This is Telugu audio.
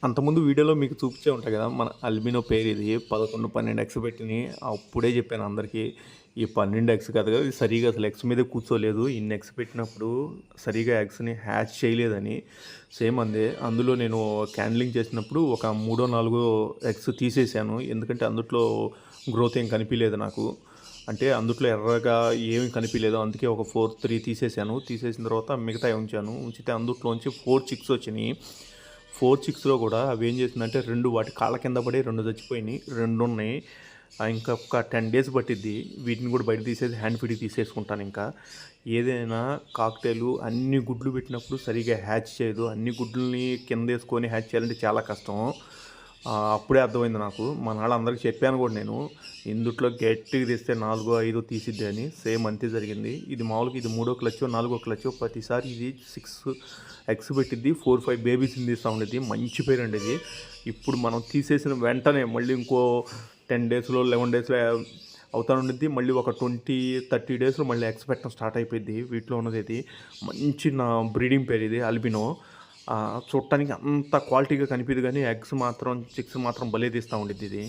అంతకుముందు వీడియోలో మీకు చూపించే ఉంటాయి కదా! మన అల్బినో పేరు ఇది. 11, 12 ఎగ్స్ పెట్టినయి. అప్పుడే చెప్పాను అందరికీ. ఈ 12 ఎగ్స్ కాదు కదా! ఇది సరిగ్గా అసలు ఎగ్స్ మీదే కూర్చోలేదు. ఇన్ని ఎగ్స్ పెట్టినప్పుడు సరిగ్గా ఎగ్స్‌ని హ్యాచ్ చేయలేదని. సేమ్ అందే. అందులో నేను క్యాండిలింగ్ చేసినప్పుడు ఒక మూడో, నాలుగో ఎగ్స్ తీసేసాను. ఎందుకంటే అందుట్లో గ్రోత్ ఏం కనిపియలేదు నాకు. అంటే అందుట్లో ఎర్రగా ఏమి కనిపియలేదు. అందుకే ఒక 4, 3 తీసేసాను. తీసేసిన తర్వాత మిగతాయి ఉంచాను. ఉంచితే అందుట్లోంచి 4 చిక్స్ వచ్చినియి. 4 చిక్స్‌లో కూడా అవేం చేసిందంటే 2 వాటి కాళ్ళ కింద పడి 2 చచ్చిపోయినాయి. 2 ఉన్నాయి. ఇంకొక 10 డేస్ పట్టిద్ది. వీటిని కూడా బయట తీసేసి హ్యాండ్ ఫీడ్‌కి తీసేసుకుంటాను ఇంకా. ఏదైనా కాక్టైలు అన్ని గుడ్లు పెట్టినప్పుడు సరిగ్గా హ్యాచ్ చేయదు. అన్ని గుడ్లని కిందేసుకొని హ్యాచ్ చేయాలంటే చాలా కష్టం. అప్పుడే అర్థమైంది నాకు. మా నాన్నలందరికీ చెప్పాను కూడా నేను. ఇందుట్లో గట్టిగా తీస్తే 4, 5 తీసిద్ది అని. సేమ్ అంతే జరిగింది. ఇది మామూలుగా ఇది మూడో క్లచ్చో, నాలుగో క్లచ్చో. ప్రతిసారి ఇది 6 ఎగ్స్ పెట్టిద్ది. 4, 5 బేబీస్‌ని తీస్తా ఉండిద్ది. మంచి పేరండి ఇది. ఇప్పుడు మనం తీసేసిన వెంటనే మళ్ళీ ఇంకో 10 డేస్‌లో, 11 డేస్‌లో అవుతా ఉండిద్ది. మళ్ళీ ఒక 20, 30 డేస్‌లో మళ్ళీ ఎగ్స్ పెట్టడం స్టార్ట్ అయిపోయిద్ది. వీటిలో ఉన్నది ఇది. మంచి నా బ్రీడింగ్ పేరు ఇది అల్బినో. చూడటానికి అంత క్వాలిటీగా కనిపియదు కానీ ఎగ్స్ మాత్రం, చిక్స్ మాత్రం భలే తీస్తా ఉండిద్ది ఇది.